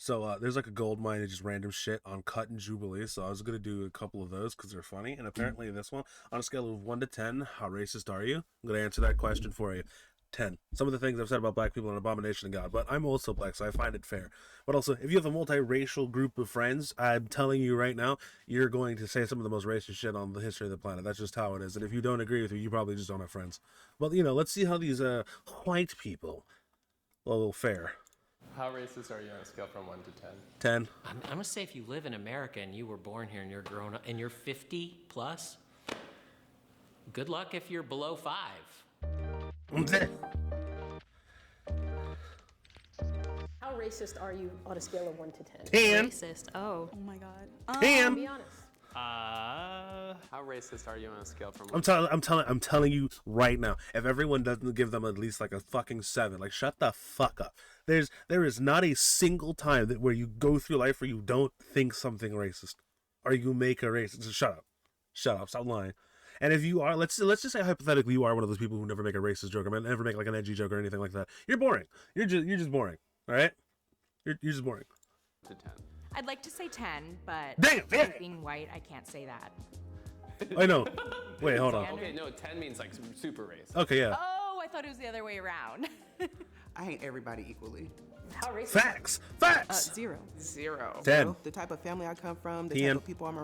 So there's like a gold mine and just random shit on Cut and Jubilee. So I was gonna do a couple of those because they're funny. And apparently this one, on a scale of 1 to 10, how racist are you? I'm gonna answer that question for you. 10. Some of the things I've said about black people are an abomination to God, but I'm also black, so I find it fair. But also, if you have a multiracial group of friends, I'm telling you right now, you're going to say some of the most racist shit on the history of the planet. That's just how it is. And if you don't agree with me, you probably just don't have friends. Well, let's see how these white people, well, fair. How racist are you on a scale from 1 to 10? 10. I'm gonna say if you live in America and you were born here and you're grown up and you're 50 plus, good luck if you're below 5. How racist are you on a scale of 1 to 10? 10. Racist. Oh my God. 10. Be honest. How racist are you on a scale from 1 I'm telling you right now. If everyone doesn't give them at least like a fucking 7, like shut the fuck up. There is not a single time where you go through life where you don't think something racist, or you make a racist. So shut up, stop lying. And if you are, let's just say hypothetically you are one of those people who never make a racist joke or never make like an edgy joke or anything like that. You're boring. You're just boring. All right. You're just boring. to 10? I'd like to say 10, but Damn. being white, I can't say that. I know. Wait, hold on. Okay, no, 10 means like super racist. Okay, yeah. Oh, I thought it was the other way around. I hate everybody equally. How racist? Facts. 0. 0. 10. The type of family I come from, the 10. type of people I'm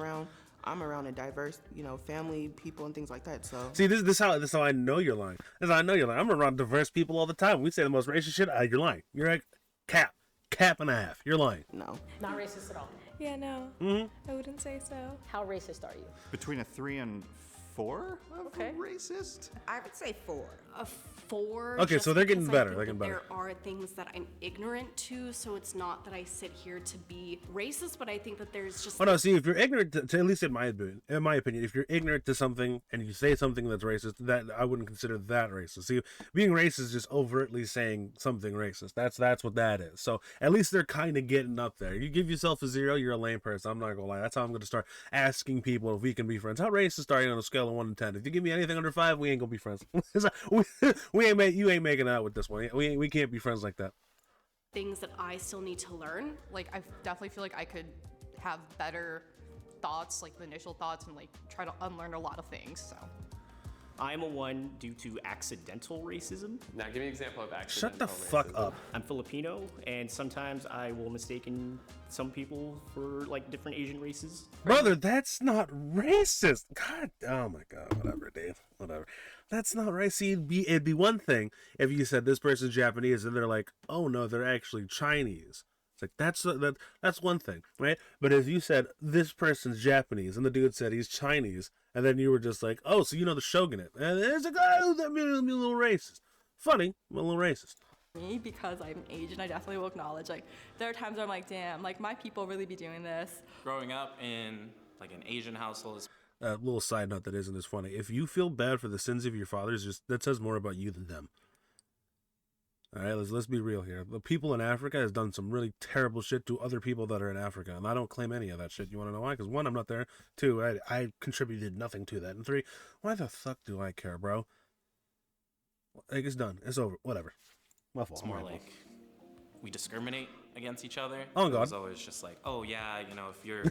around a diverse, family, people, and things like that. So See, this how I know you're lying. This is how I know you're lying. I'm around diverse people all the time. We say the most racist shit. You're lying. You're like cap and a half. You're lying. no. Not racist at all. Yeah, no. I wouldn't say so. How racist are you? Between a 3 and 4 of Okay. racist? I would say 4. A 4. Okay, just so they're getting because better, I think they're getting that better. There are things that I'm ignorant to, so it's not that I sit here to be racist, but I think that there's just. Oh no! See, if you're ignorant to at least in my opinion, if you're ignorant to something and you say something that's racist, that I wouldn't consider that racist. See, being racist is just overtly saying something racist. That's what that is. So at least they're kind of getting up there. You give yourself a 0, you're a lame person. I'm not gonna lie. That's how I'm gonna start asking people if we can be friends. How racist are you on a scale of 1 to 10? If you give me anything under 5, we ain't gonna be friends. You ain't making out with this one. We can't be friends like that. Things that I still need to learn. Like, I definitely feel like I could have better thoughts, like the initial thoughts, and like try to unlearn a lot of things. So I'm a 1 due to accidental racism. Now give me an example of accidental Shut the fuck racism. up. I'm Filipino, and sometimes I will mistaken some people for like different Asian races. Brother, that's not racist. God, oh my God, whatever, Dave, whatever. That's not right. See, it'd be one thing if you said this person's Japanese and they're like, oh no, they're actually Chinese. It's like that's one thing, right? But if you said this person's Japanese and the dude said he's Chinese, and then you were just like, oh, so you know the shogunate, and there's a guy who's a little racist. Funny, I'm a little racist. Me, because I'm Asian, I definitely will acknowledge, like, there are times where I'm like, damn, like, my people really be doing this. Growing up in like an Asian household, Little side note that isn't as funny. If you feel bad for the sins of your fathers, just that says more about you than them. All right, let's be real here. The people in Africa has done some really terrible shit to other people that are in Africa, and I don't claim any of that shit. You want to know why? Because 1, I'm not there. 2, I contributed nothing to that. And 3, why the fuck do I care, bro? Like, it's done. It's over. Whatever. My fault. it's more like we discriminate against each other. Oh, It God. was always just like, oh yeah, if you're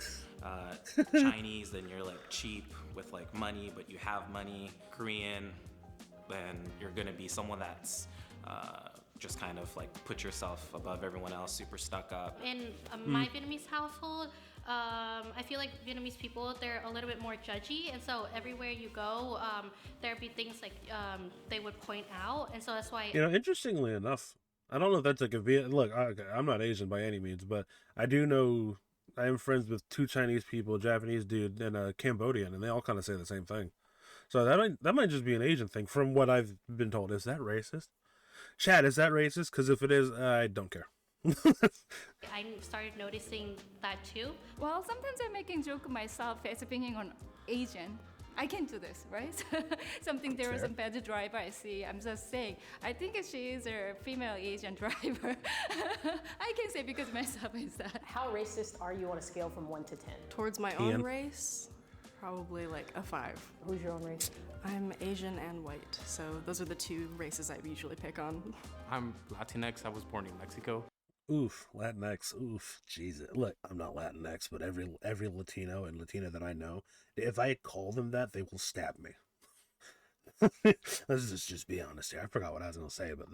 Chinese, then you're like cheap with like money, but you have money. Korean, then you're gonna be someone that's just kind of like put yourself above everyone else, super stuck up. In my Vietnamese household, I feel like Vietnamese people, they're a little bit more judgy, and so everywhere you go, there'd be things like they would point out, and so that's why. Interestingly enough, I don't know if that's like look, I'm not Asian by any means, but I do know I am friends with 2 Chinese people, a Japanese dude, and a Cambodian, and they all kind of say the same thing. So that might just be an Asian thing, from what I've been told. Is that racist? Chad, is that racist? Because if it is, I don't care. I started noticing that too. Well, sometimes I'm making joke of myself as being an Asian. I can do this, right? Something there was a bad driver I see. I'm just saying, I think she is a female Asian driver. I can say because myself is that. How racist are you on a scale from 1 to 10? Towards my own race, probably like a 5. Who's your own race? I'm Asian and white, so those are the 2 races I usually pick on. I'm Latinx. I was born in Mexico. Oof, Latinx. Oof, Jesus. Look, I'm not Latinx, but every Latino and Latina that I know, if I call them that, they will stab me. Let's just be honest here. I forgot what I was gonna say, but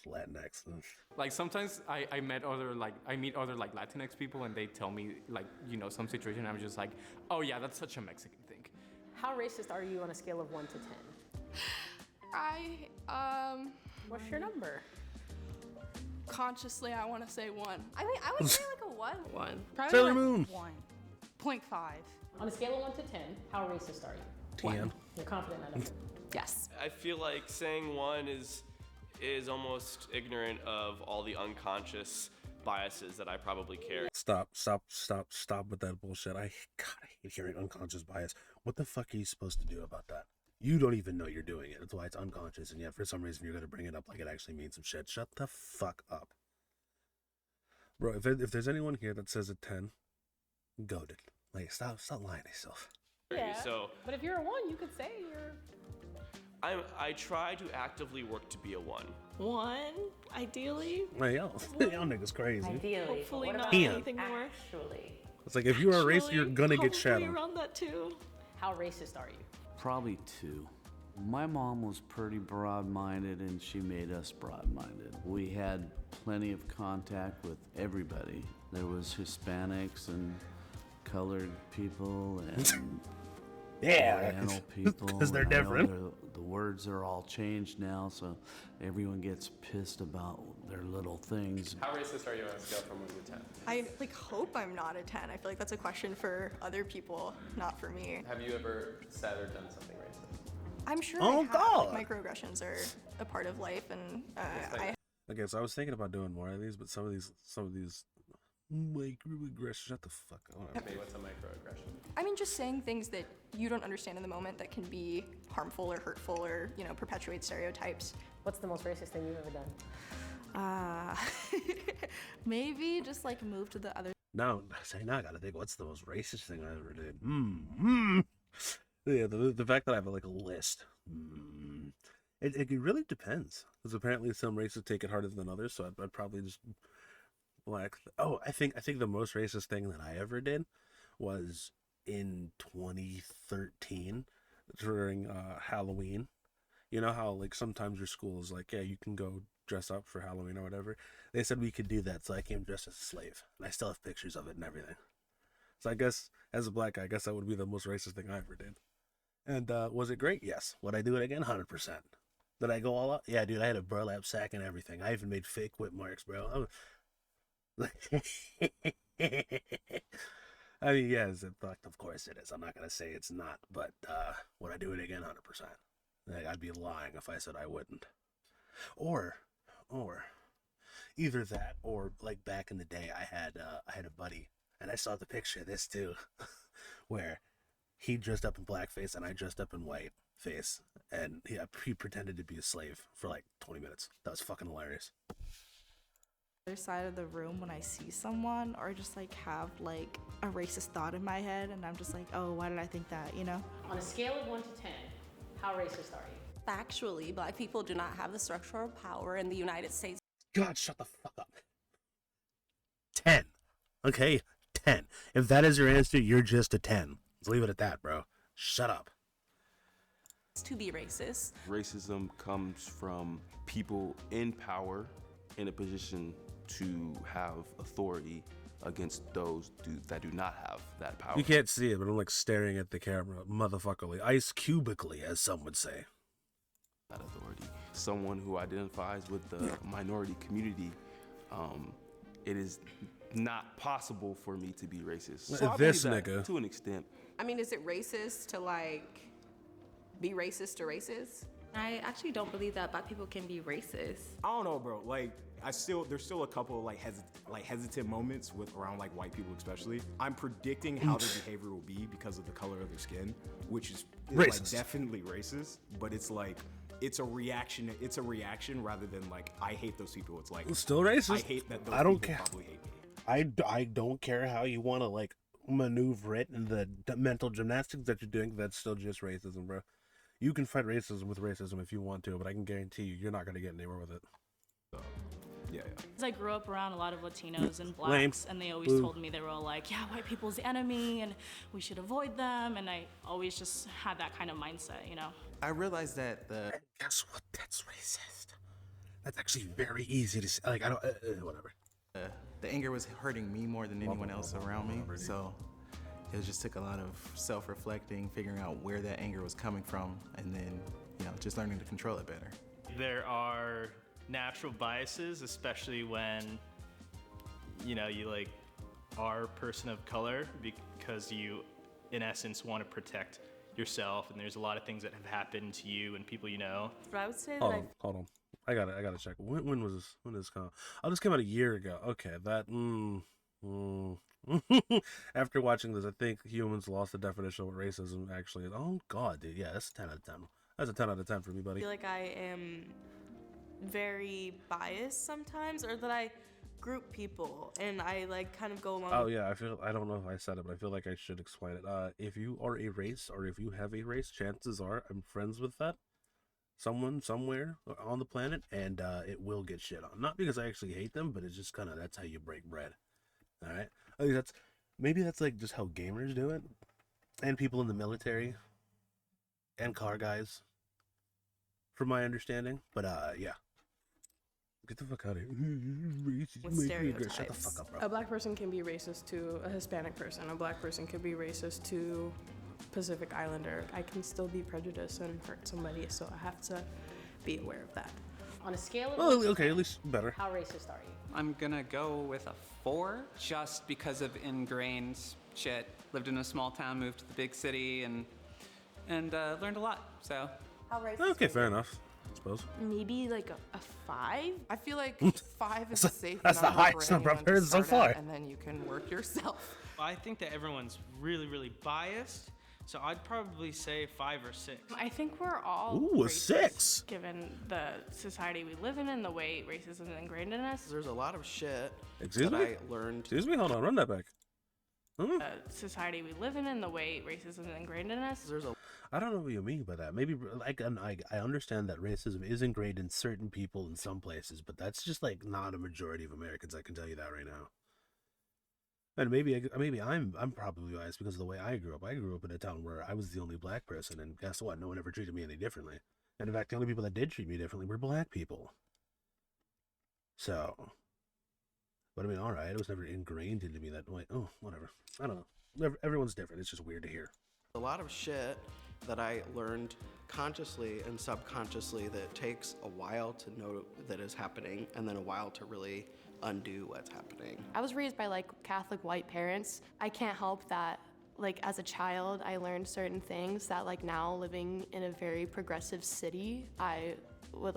Latinx. Like sometimes I meet other Latinx people and they tell me like, you know, some situation. I'm just like, oh yeah, that's such a Mexican thing. How racist are you on a scale of 1 to 10? What's your number? Consciously, I want to say 1. I mean, I would say like a 1. 1. Probably Sailor like Moon. 1.5. On a scale of 1 to 10, how racist are you? 10. You're confident in that number? Yes. I feel like saying 1 is almost ignorant of all the unconscious biases that I probably carry. Stop with that bullshit. I hate hearing unconscious bias. What the fuck are you supposed to do about that? You don't even know you're doing it. That's why it's unconscious, and yet for some reason you're gonna bring it up like it actually means some shit. Shut the fuck up. Bro, if there's anyone here that says a 10, goated. Like, stop lying to yourself. Yeah, So but if you're a 1, you could say you're... I try to actively work to be a 1. 1, ideally. Hey, y'all niggas crazy. Ideally. Hopefully What not about anything more. Actually. It's like if you're a race, you're gonna get Probably shadowed. around that too. How racist are you? Probably 2. My mom was pretty broad-minded, and she made us broad-minded. We had plenty of contact with everybody. There was Hispanics and colored people and Oriental people. Because they're and I know different. The words are all changed now, so everyone gets pissed about their little things. How racist are you on a scale from 1 to 10? I hope I'm not a 10. I feel like that's a question for other people, not for me. Have you ever said or done something racist? I'm sure Oh, I have. God. Like, microaggressions are a part of life, and Okay, so I was thinking about doing more of these, but some of these microaggressions. Shut the fuck up. Okay, what's a microaggression? I mean, just saying things that you don't understand in the moment that can be harmful or hurtful or, you know, perpetuate stereotypes. What's the most racist thing you've ever done? Maybe just like move to the other. Now I gotta think, what's the most racist thing I ever did? Yeah, the fact that I have like a list. It really depends. Because apparently some races take it harder than others, so I'd probably just black. Oh, I think the most racist thing that I ever did was in 2013 during Halloween. You know how like sometimes your school is like, yeah, you can go dress up for Halloween or whatever. They said we could do that, so I came dressed as a slave, and I still have pictures of it and everything. So I guess as a black guy, I guess that would be the most racist thing I ever did. And was it great? Yes. Would I do it again? 100%. Did I go all out? Yeah, dude, I had a burlap sack and everything. I even made fake whip marks, bro. I mean, yes, of course it is. I'm not going to say it's not, but would I do it again? 100%. Like, I'd be lying if I said I wouldn't. Or either that or like back in the day, I had a buddy, and I saw the picture of this too, where he dressed up in blackface and I dressed up in white face, and he pretended to be a slave for like 20 minutes. That was fucking hilarious. Other side of the room when I see someone, or just like have like a racist thought in my head, and I'm just like, oh, why did I think that? You know? On a scale of 1 to 10, how racist are you? Factually, Black people do not have the structural power in the United States. God, shut the fuck up. 10. Okay? 10. If that is your answer, you're just a 10. Let's leave it at that, bro. Shut up. To be racist. Racism comes from people in power in a position to have authority against those that do not have that power. You can't see it, but I'm like staring at the camera, motherfuckerly, ice cubically, as some would say. That authority. Someone who identifies with the minority community, it is not possible for me to be racist. So This I believe that nigga. to an extent. I mean, is it racist to like be racist to racist? I actually don't believe that Black people can be racist. I don't know, bro. Like, there's still a couple of hesitant moments around like white people, especially. I'm predicting how their behavior will be because of the color of their skin, which is like definitely racist. But it's like it's a reaction. It's a reaction rather than like I hate those people. It's like It's still racist. I hate that. Those I don't people care. Probably hate me. I don't care how you want to like maneuver it and the mental gymnastics that you're doing. That's still just racism, bro. You can fight racism with racism if you want to, but I can guarantee you're not gonna get anywhere with it. Yeah. Because I grew up around a lot of Latinos and blacks, Lame. and they always Boo. told me, they were all like, yeah, white people's the enemy, and we should avoid them, and I always just had that kind of mindset, you know? I realized that Guess what? That's racist. That's actually very easy to say. Like, I don't, whatever. the anger was hurting me more than anyone else around me. So it just took a lot of self-reflecting, figuring out where that anger was coming from, and then, just learning to control it better. There are natural biases, especially when, you are a person of color, because you, in essence, want to protect yourself, and there's a lot of things that have happened to you and people you know. But I would say Hold on. I gotta check. When was this? When did this come out? Oh, this came out a year ago. Okay, that. After watching this, I think humans lost the definition of what racism actually is. Oh God, dude. Yeah, that's a 10 out of 10. That's a 10 out of 10 for me, I buddy. feel like I am very biased sometimes, or that I group people and I kind of go along. Oh yeah, I don't know if I said it, but I feel like I should explain it. If you are a race, or if you have a race, chances are I'm friends with that someone somewhere on the planet, and it will get shit on. Not because I actually hate them, but it's just kind of, that's how you break bread. All right, I think maybe that's like just how gamers do it, and people in the military, and car guys, from my understanding. But yeah. Get the fuck out of here. With Stereotypes. Shut the fuck up, bro. A black person can be racist to a Hispanic person. A black person could be racist to Pacific Islander. I can still be prejudiced and hurt somebody, so I have to be aware of that. On a scale of Well, okay, at least better. how racist are you? I'm gonna go with a 4, just because of ingrained shit. Lived in a small town, moved to the big city, and learned a lot. So. How racist? Okay, fair enough. I suppose. Maybe like a 5. I feel like 5 is a safe That's the number highest for number I've anyone to heard so start at, far. and then you can work yourself. I think that everyone's really, really biased, so I'd probably say 5 or 6. I think we're all Ooh, a racist, 6. given the society we live in and the way racism is ingrained in us. There's a lot of shit Excuse that me? I learned. Excuse me? Hold on, run that back. The society we live in and the way racism is ingrained in us. I don't know what you mean by that. Maybe I understand that racism is ingrained in certain people in some places, but that's just not a majority of Americans. I can tell you that right now. And maybe I'm probably biased because of the way I grew up. I grew up in a town where I was the only black person, and guess what? No one ever treated me any differently. And in fact, the only people that did treat me differently were black people. So, but I mean, all right, it was never ingrained into me that way. Oh, whatever. I don't know. Everyone's different. It's just weird to hear. A lot of shit that I learned consciously and subconsciously that takes a while to know that is happening, and then a while to really undo what's happening. I was raised by Catholic white parents. I can't help that as a child I learned certain things that now living in a very progressive city I would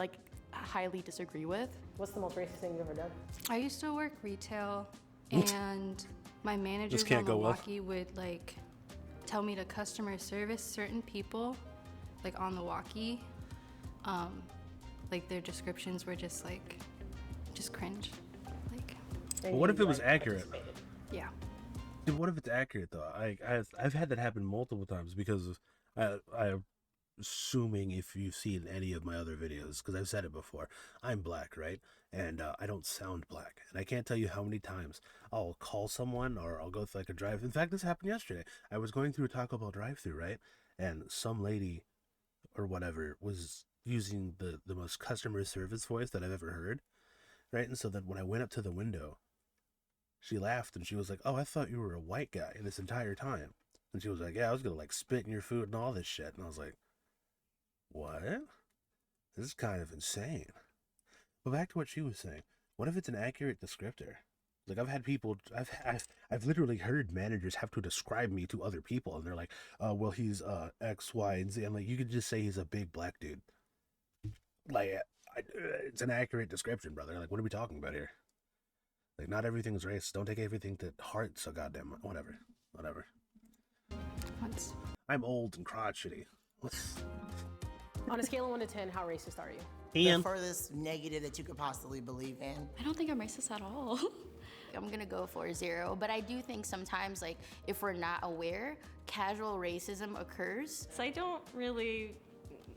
highly disagree with. What's the most racist thing you've ever done? I used to work retail, and my managers can't on go well. Milwaukee would tell me to customer service certain people on the walkie. Their descriptions were just cringe. But what if it was accurate? Yeah. Dude, what if it's accurate though? I've had that happen multiple times because of I'm assuming if you've seen any of my other videos, because I've said it before, I'm black, right? And I don't sound black, and I can't tell you how many times I'll call someone or I'll go through a drive. In fact, this happened yesterday. I was going through a Taco Bell drive-through, right? And some lady or whatever was using the most customer service voice that I've ever heard, right? And so then when I went up to the window, she laughed and she was like, "Oh, I thought you were a white guy this entire time." And she was like, "Yeah, I was gonna spit in your food and all this shit." And I was like, "What? This is kind of insane." But back to what she was saying. What if it's an accurate descriptor? I've had people, I've literally heard managers have to describe me to other people, and they're like, "Well, he's X, Y, and Z." I'm like, you could just say he's a big black dude. It's an accurate description, brother. What are we talking about here? Not everything is racist. Don't take everything to heart. So goddamn whatever. I'm old and crotchety. On a scale of 1 to 10, how racist are you? The furthest negative that you could possibly believe in. I don't think I'm racist at all. I'm gonna go for 0, but I do think sometimes, if we're not aware, casual racism occurs. So I don't really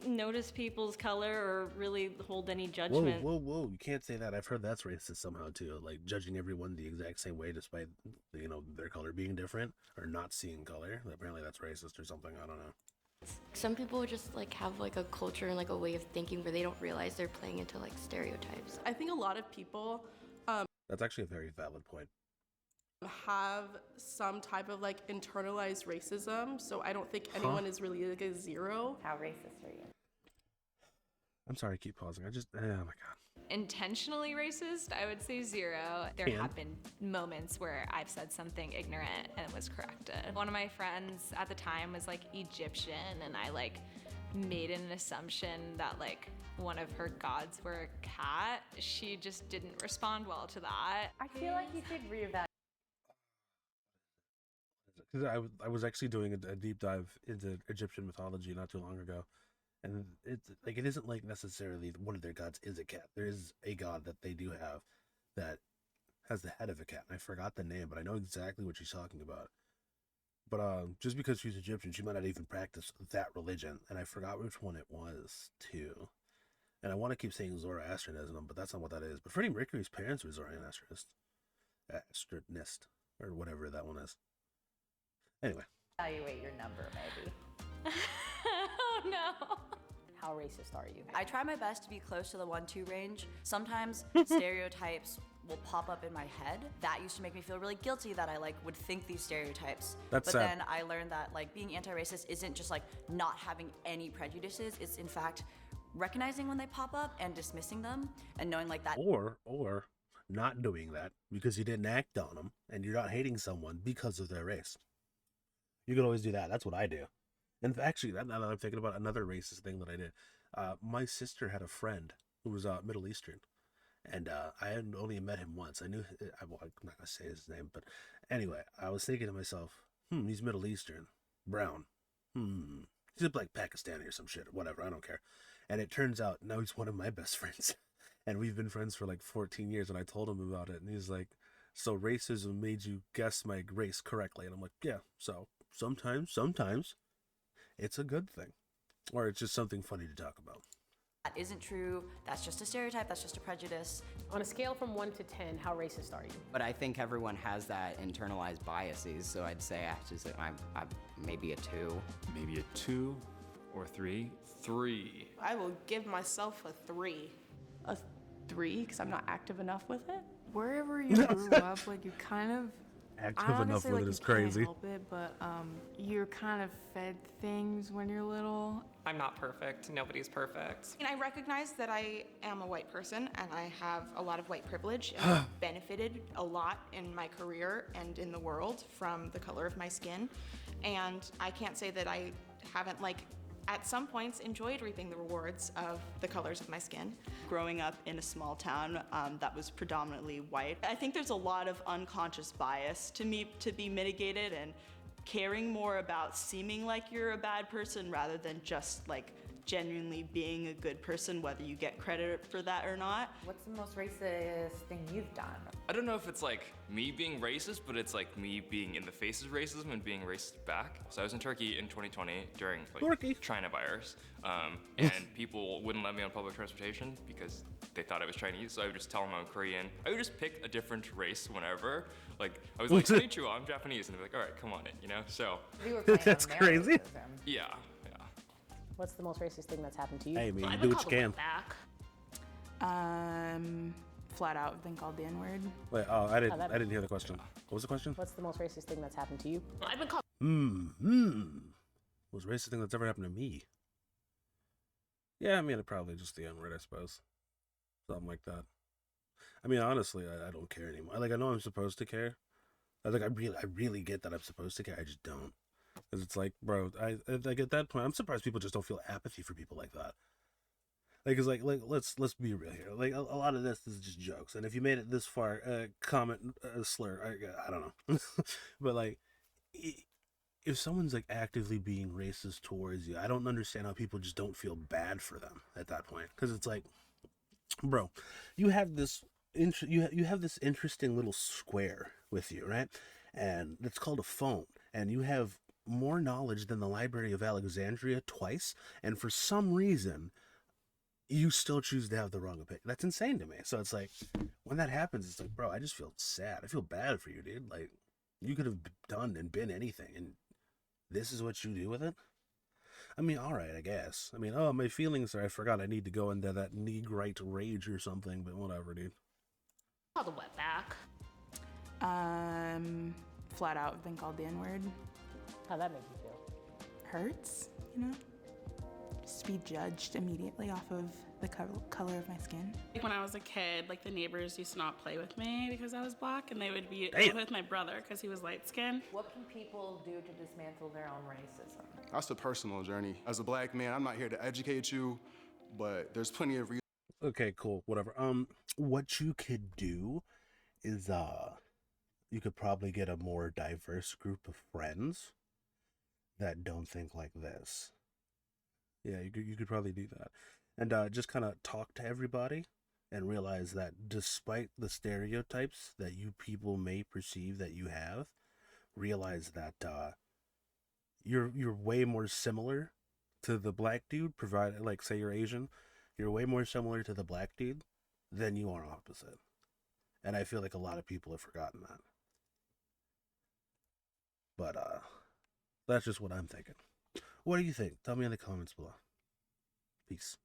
notice people's color or really hold any Whoa, judgment. whoa! You can't say that. I've heard that's racist somehow too. Like judging everyone the exact same way, despite their color being different or not seeing color. Apparently, that's racist or something. I don't know. Some people just like have like a culture and like a way of thinking where they don't realize they're playing into like stereotypes. I think a lot of people That's actually a very valid point. have some type of like internalized racism, so I don't think anyone is really like a zero. How racist are you? I'm sorry, keep pausing. Oh my god. Intentionally racist, I would say 0. There have been moments where I've said something ignorant and was corrected. One of my friends at the time was like Egyptian, and I like made an assumption that like one of her gods were a cat. She just didn't respond well to that. I feel like you should reevaluate. Because I was actually doing a deep dive into Egyptian mythology not too long ago, and it isn't like necessarily one of their gods is a cat. There is a god that they do have that has the head of a cat. And I forgot the name, but I know exactly what she's talking about. But just because she's Egyptian, she might not even practice that religion, and I forgot which one it was too. And I want to keep saying Zoroastrianism, but that's not what that is. But Freddie Mercury's parents were Zoroastrianist, or whatever that one is. Anyway. Evaluate your number, maybe. Oh no. How racist are you? I try my best to be close to the 1-2 range. Sometimes stereotypes will pop up in my head. That used to make me feel really guilty that I like would think these stereotypes. That's but sad. then I learned that like being anti-racist isn't just like not having any prejudices. It's in fact recognizing when they pop up and dismissing them and knowing like that. Or not doing that because you didn't act on them, and you're not hating someone because of their race. You can always do that. That's what I do. And actually, now that I'm thinking about another racist thing that I did, my sister had a friend who was Middle Eastern, and I had only met him once. I knew, I'm not going to say his name, but anyway, I was thinking to myself, he's Middle Eastern, brown. He's like Pakistani or some shit, or whatever, I don't care. And it turns out now he's one of my best friends. And we've been friends for like 14 years, and I told him about it, and he's like, so racism made you guess my race correctly. And I'm like, yeah, so sometimes it's a good thing, or it's just something funny to talk about. That isn't true. That's just a stereotype. That's just a prejudice. On a scale from 1 to 10, how racist are you? But I think everyone has that internalized biases, so I'd say I'm maybe a 2. Maybe a 2 or 3. 3. I will give myself a 3. A 3 because I'm not active enough with it. Wherever you grew up, like you kind of active enough with it is crazy. You can't help it, but you're kind of fed things when you're little. I'm not perfect. Nobody's perfect. And I recognize that I am a white person and I have a lot of white privilege and I've benefited a lot in my career and in the world from the color of my skin. And I can't say that I haven't at some points enjoyed reaping the rewards of the colors of my skin. Growing up in a small town that was predominantly white, I think there's a lot of unconscious bias to be mitigated, and caring more about seeming like you're a bad person rather than just genuinely being a good person, whether you get credit for that or not. What's the most racist thing you've done? I don't know if it's me being racist, but it's me being in the face of racism and being racist back. So I was in Turkey in 2020 during China virus, and people wouldn't let me on public transportation because they thought I was Chinese. So I would just tell them I'm Korean. I would just pick a different race whenever. I was like, "Konnichiwa, I'm Japanese," and they're like, "All right, come on in," So You were playing that's on crazy. racism. Yeah. What's the most racist thing that's happened to you? Hey, man, you do what you can. Flat out been called the N-word. Wait, I didn't hear the question. What was the question? What's the most racist thing that's happened to you? I've been called. Most racist thing that's ever happened to me? Yeah, I mean, probably just the N-word, I suppose. Something like that. I mean, honestly, I don't care anymore. I know I'm supposed to care. I really get that I'm supposed to care. I just don't. Because it's bro, I at that point, I'm surprised people just don't feel apathy for people like that. Let's be real here. A lot of this is just jokes. And if you made it this far, comment, slur, I don't know. But if someone's actively being racist towards you, I don't understand how people just don't feel bad for them at that point. Because it's bro, you have this you have this interesting little square with you, right? And it's called a phone. And you have more knowledge than the Library of Alexandria twice, and for some reason, you still choose to have the wrong opinion. That's insane to me. So it's like, when that happens, it's like, bro, I just feel sad. I feel bad for you, dude. Like, you could have done and been anything, and this is what you do with it? I mean, alright, I guess. I mean, oh, my feelings are, I forgot I need to go into that Negrite rage or something, but whatever, dude. Called a wetback. Flat out have been called the N-word. How'd that make you feel? Hurts, you know? Just to be judged immediately off of the color of my skin. Like when I was a kid, like the neighbors used to not play with me because I was black, and they would be with my brother because he was light skinned. What can people do to dismantle their own racism? That's a personal journey. As a black man, I'm not here to educate you, but there's plenty of Okay, cool, whatever. What you could do is, you could probably get a more diverse group of friends that don't think like this. Yeah, you could probably do that. And just kind of talk to everybody and realize that despite the stereotypes that you people may perceive that you have, realize that you're way more similar to the black dude, provided, like, say you're Asian, you're way more similar to the black dude than you are opposite. And I feel like a lot of people have forgotten that. But that's just what I'm thinking. What do you think? Tell me in the comments below. Peace.